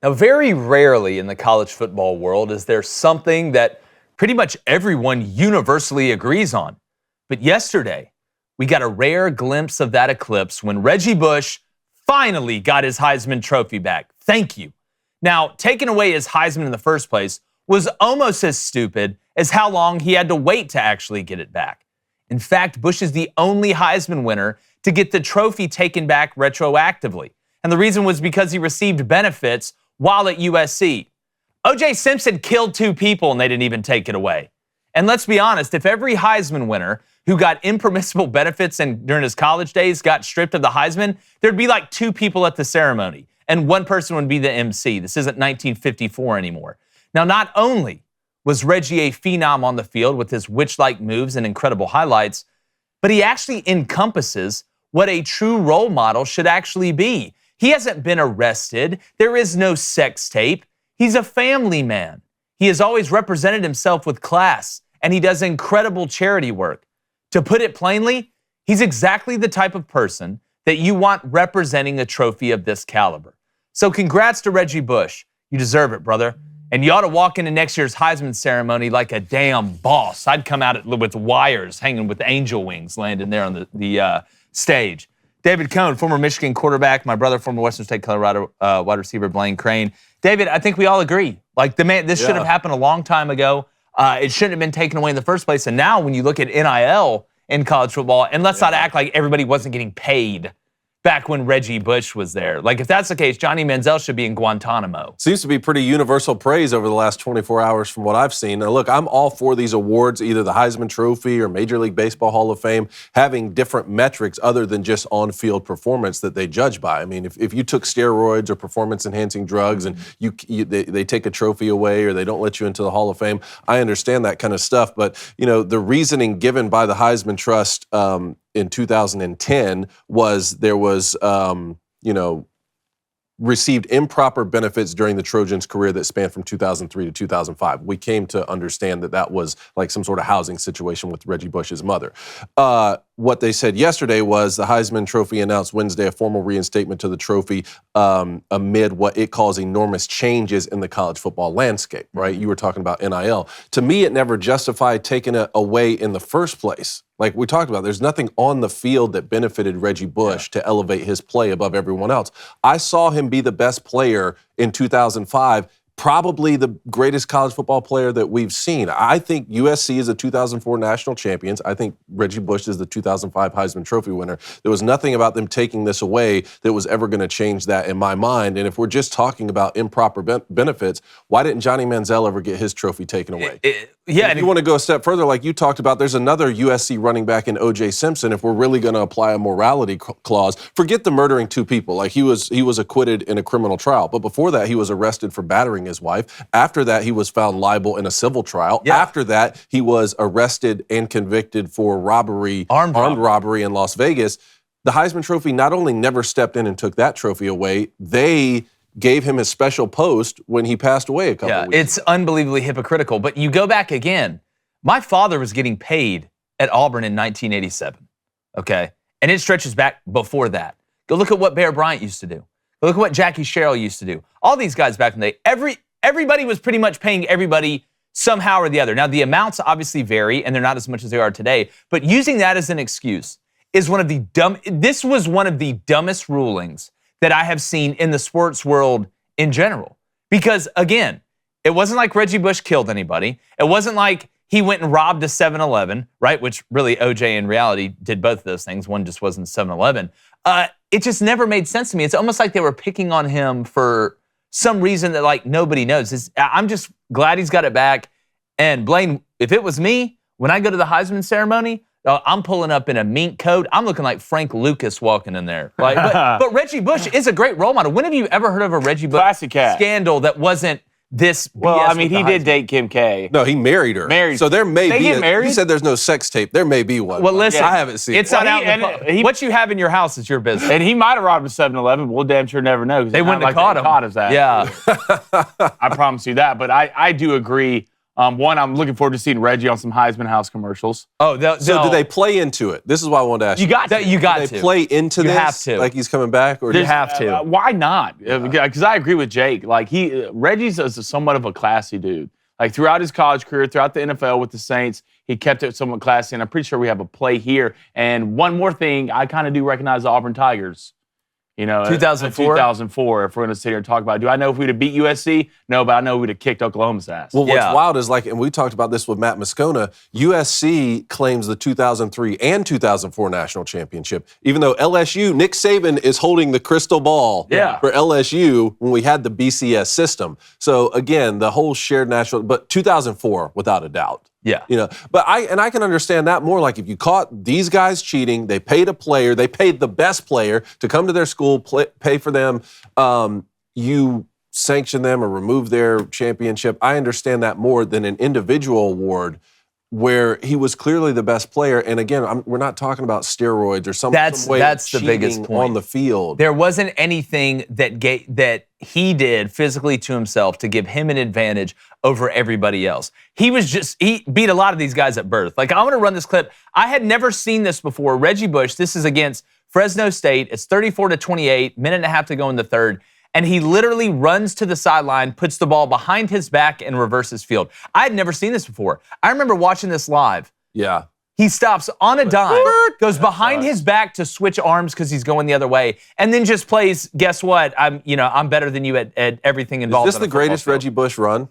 Now, very rarely in the college football world is there something that pretty much everyone universally agrees on. But yesterday, we got a rare glimpse of that eclipse when Reggie Bush finally got his Heisman Trophy back. Thank you. Now, taking away his Heisman in the first place was almost as stupid as how long he had to wait to actually get it back. In fact, Bush is the only Heisman winner to get the trophy taken back retroactively. And the reason was because he received benefits while at USC. O.J. Simpson killed 2 people and they didn't even take it away. And let's be honest, if every Heisman winner who got impermissible benefits and during his college days got stripped of the Heisman, there'd be like 2 people at the ceremony and 1 person would be the MC. This isn't 1954 anymore. Now, not only was Reggie a phenom on the field with his witch-like moves and incredible highlights, but he actually encompasses what a true role model should actually be. He hasn't been arrested. There is no sex tape. He's a family man. He has always represented himself with class, and he does incredible charity work. To put it plainly, he's exactly the type of person that you want representing a trophy of this caliber. So congrats to Reggie Bush. You deserve it, brother. And you ought to walk into next year's Heisman ceremony like a damn boss. I'd come out with wires hanging with angel wings landing there on the stage. David Cohn, former Michigan quarterback, my brother, former Western State Colorado wide receiver Blaine Crain. David, I think we all agree. Like, this should have happened a long time ago. It shouldn't have been taken away in the first place. And now when you look at NIL in college football, and let's not act like everybody wasn't getting paid back when Reggie Bush was there. Like, if that's the case, Johnny Manziel should be in Guantanamo. Seems to be pretty universal praise over the last 24 hours from what I've seen. Now, look, I'm all for these awards, either the Heisman Trophy or Major League Baseball Hall of Fame, having different metrics other than just on-field performance that they judge by. I mean, if you took steroids or performance-enhancing drugs and they take a trophy away or they don't let you into the Hall of Fame, I understand that kind of stuff. But, you know, the reasoning given by the Heisman Trust in 2010 was there was, received improper benefits during the Trojans' career that spanned from 2003 to 2005. We came to understand that that was like some sort of housing situation with Reggie Bush's mother. What they said yesterday was the Heisman Trophy announced Wednesday a formal reinstatement to the trophy amid what it calls enormous changes in the college football landscape, right? You were talking about NIL. To me, it never justified taking it away in the first place. Like we talked about, there's nothing on the field that benefited Reggie Bush to elevate his play above everyone else. I saw him be the best player in 2005, probably the greatest college football player that we've seen. I think USC is the 2004 national champions. I think Reggie Bush is the 2005 Heisman Trophy winner. There was nothing about them taking this away that was ever going to change that in my mind. And if we're just talking about improper benefits, why didn't Johnny Manziel ever get his trophy taken away? And you want to go a step further, like you talked about, there's another USC running back in O.J. Simpson. If we're really going to apply a morality clause, forget the murdering 2 people. Like he was acquitted in a criminal trial. But before that, he was arrested for battering his wife. After that, he was found liable in a civil trial. Yeah. After that, he was arrested and convicted for robbery, armed robbery in Las Vegas. The Heisman Trophy not only never stepped in and took that trophy away, they gave him a special post when he passed away a couple of weeks It's unbelievably hypocritical. But you go back again. My father was getting paid at Auburn in 1987, okay? And it stretches back before that. Go look at what Bear Bryant used to do. Go look at what Jackie Sherrill used to do. All these guys back in the day, everybody was pretty much paying everybody somehow or the other. Now, the amounts obviously vary, and they're not as much as they are today, but using that as an excuse is this was one of the dumbest rulings that I have seen in the sports world in general. Because, again, it wasn't like Reggie Bush killed anybody. It wasn't like he went and robbed a 7-Eleven, right? Which really OJ in reality did both of those things. One just wasn't 7-Eleven. It just never made sense to me. It's almost like they were picking on him for some reason that like nobody knows. I'm just glad he's got it back. And Blaine, if it was me, when I go to the Heisman ceremony, I'm pulling up in a mink coat. I'm looking like Frank Lucas walking in there. Like, but Reggie Bush is a great role model. When have you ever heard of a Reggie Bush scandal that wasn't this BS? Well, I mean, he did date Kim K. No, he married her. So there may be. He said there's no sex tape. There may be one. Well, listen, I haven't seen it. It's not out. What you have in your house is your business. And he might have robbed a 7-Eleven. We'll damn sure never know. They wouldn't have caught him. Caught us that. Yeah. I promise you that. But I do agree One, I'm looking forward to seeing Reggie on some Heisman House commercials. Oh, So do they play into it? This is why I wanted to ask you. You got Do to. they play into You this? have to. Like he's coming back? Or You have to. Why not? Because I agree with Jake. Like Reggie's somewhat of a classy dude. Like throughout his college career, throughout the NFL with the Saints, he kept it somewhat classy. And I'm pretty sure we have a play here. And one more thing, I kind of do recognize the Auburn Tigers. 2004? 2004, if we're going to sit here and talk about it. Do I know if we'd have beat USC? No, but I know we'd have kicked Oklahoma's ass. Well, what's wild is and we talked about this with Matt Moscona, USC claims the 2003 and 2004 national championship, even though LSU, Nick Saban is holding the crystal ball for LSU when we had the BCS system. So again, the whole shared national, but 2004, without a doubt. Yeah. But I can understand that more. Like if you caught these guys cheating, they paid a player, they paid the best player to come to their school, pay for them, you sanction them or remove their championship. I understand that more than an individual award where he was clearly the best player. And again, we're not talking about steroids or some way that's of the biggest cheating point on the field. There wasn't anything that he did physically to himself to give him an advantage over everybody else. He beat a lot of these guys at birth. Like, I want to run this clip. I had never seen this before. Reggie Bush, this is against Fresno State. It's 34-28, minute and a half to go in the third. And he literally runs to the sideline, puts the ball behind his back, and reverses field. I had never seen this before. I remember watching this live. Yeah. He stops on a dime, goes behind his back to switch arms because he's going the other way, and then just plays, guess what? I'm better than you at everything involved. Is this the greatest Reggie Bush run?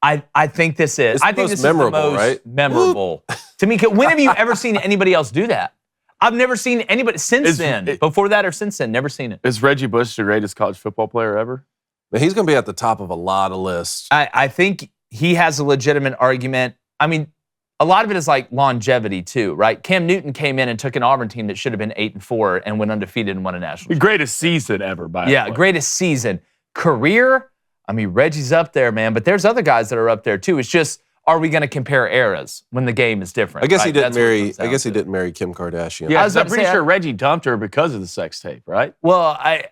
I think this is. I think this is the most memorable. To me, when have you ever seen anybody else do that? I've never seen anybody since then. Before that or since then, never seen it. Is Reggie Bush the greatest college football player ever? But he's going to be at the top of a lot of lists. I think he has a legitimate argument. I mean, a lot of it is like longevity too, right? Cam Newton came in and took an Auburn team that should have been 8-4 and went undefeated and won a national championship. Greatest season ever, by the way. Yeah, greatest season. Career, I mean, Reggie's up there, man, but there's other guys that are up there too. It's just, are we going to compare eras when the game is different? I guess he didn't marry. I guess he didn't marry Kim Kardashian. Yeah, I'm pretty sure Reggie dumped her because of the sex tape, right? Well, I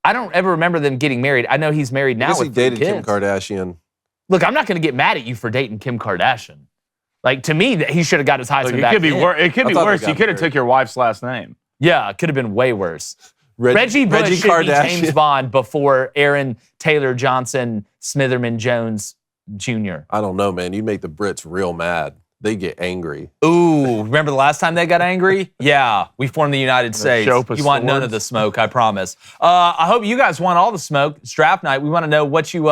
don't ever remember them getting married. I know he's married now. I guess he dated kids. Kim Kardashian. Look, I'm not going to get mad at you for dating Kim Kardashian. Like, to me, that he should have got his Heisman back. It could be worse. You could have took your wife's last name. Yeah, it could have been way worse. Reggie Bush should be James Bond before Aaron Taylor Johnson Smitherman Jones Jr. I don't know, man. You make the Brits real mad. They get angry. Ooh, remember the last time they got angry? Yeah, we formed the United States. You want none of the smoke, I promise. I hope you guys want all the smoke. It's draft night. We want to know what you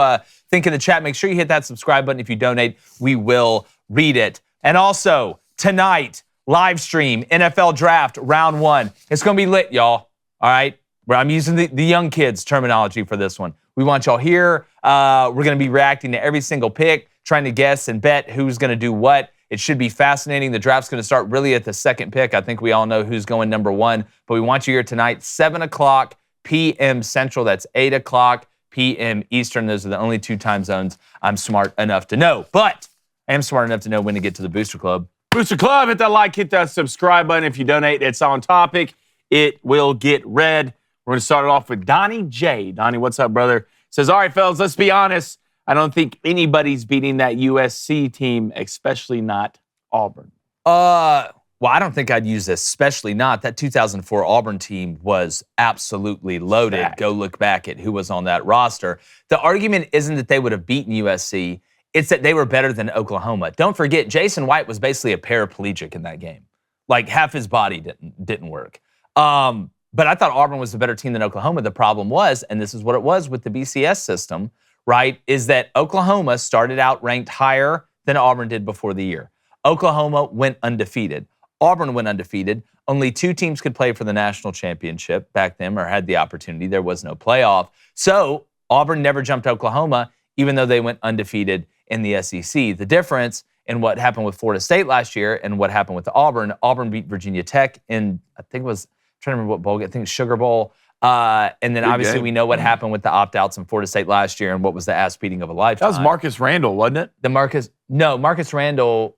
think in the chat. Make sure you hit that subscribe button. If you donate, we will read it. And also, tonight, live stream, NFL Draft, Round 1. It's going to be lit, y'all. All right? I'm using the young kids terminology for this one. We want y'all here. We're going to be reacting to every single pick, trying to guess and bet who's going to do what. It should be fascinating. The draft's going to start really at the second pick. I think we all know who's going number 1. But we want you here tonight, 7 o'clock p.m. Central. That's 8 o'clock p.m. Eastern. Those are the only 2 time zones I'm smart enough to know. But I am smart enough to know when to get to the Booster Club. Booster Club, hit that like, hit that subscribe button. If you donate, it's on topic. It will get read. We're going to start it off with Donnie J. Donnie, what's up, brother? Says, all right, fellas, let's be honest. I don't think anybody's beating that USC team, especially not Auburn. Well, I don't think I'd use especially not. That 2004 Auburn team was absolutely loaded. Go look back at who was on that roster. The argument isn't that they would have beaten USC. It's that they were better than Oklahoma. Don't forget, Jason White was basically a paraplegic in that game. Like, half his body didn't work. But I thought Auburn was a better team than Oklahoma. The problem was, and this is what it was with the BCS system, right, is that Oklahoma started out ranked higher than Auburn did before the year. Oklahoma went undefeated. Auburn went undefeated. Only 2 teams could play for the national championship back then, or had the opportunity. There was no playoff. So Auburn never jumped Oklahoma, even though they went undefeated in the SEC. The difference in what happened with Florida State last year and what happened with Auburn beat Virginia Tech in, I think it was, I'm trying to remember what bowl, I think it's Sugar Bowl. And then obviously we know what happened with the opt-outs in Florida State last year and what was the ass beating of a lifetime. That was Marcus Randall, wasn't it? Marcus Randall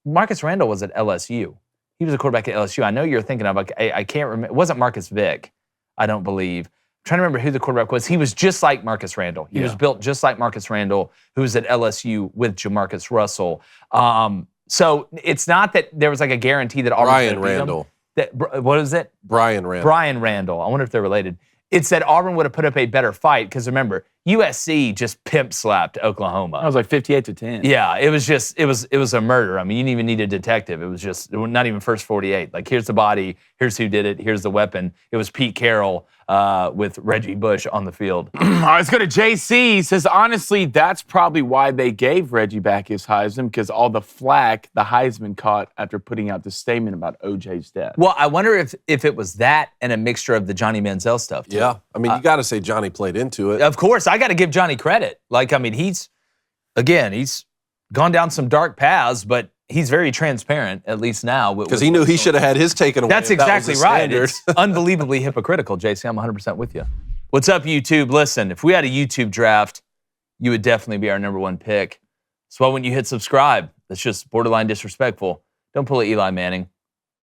was at LSU. He was a quarterback at LSU. I know you're thinking of, like, I can't remember. It wasn't Marcus Vick, I don't believe. I'm trying to remember who the quarterback was. He was just like Marcus Randall. He was built just like Marcus Randall, who was at LSU with Jamarcus Russell. So it's not that there was like a guarantee that Auburn Brian Randall. What is it? Brian Randall. Brian Randall. I wonder if they're related. It's that Auburn would have put up a better fight because remember, USC just pimp slapped Oklahoma. I was like 58-10. Yeah, it was a murder. I mean, you didn't even need a detective. It was not even first 48. Like, here's the body, here's who did it, here's the weapon. It was Pete Carroll with Reggie Bush on the field. All right, let's go to JC. He says, honestly, that's probably why they gave Reggie back his Heisman, because all the flack the Heisman caught after putting out the statement about OJ's death. Well, I wonder if it was that and a mixture of the Johnny Manziel stuff, too. Yeah. I mean, you got to say Johnny played into it. Of course, I got to give Johnny credit. Like, I mean, he's gone down some dark paths, but he's very transparent, at least now. Because he knew he should have had his taken away. That's exactly right. It's unbelievably hypocritical, JC. I'm 100% with you. What's up, YouTube? Listen, if we had a YouTube draft, you would definitely be our number one pick. So why wouldn't you hit subscribe? That's just borderline disrespectful. Don't pull a Eli Manning.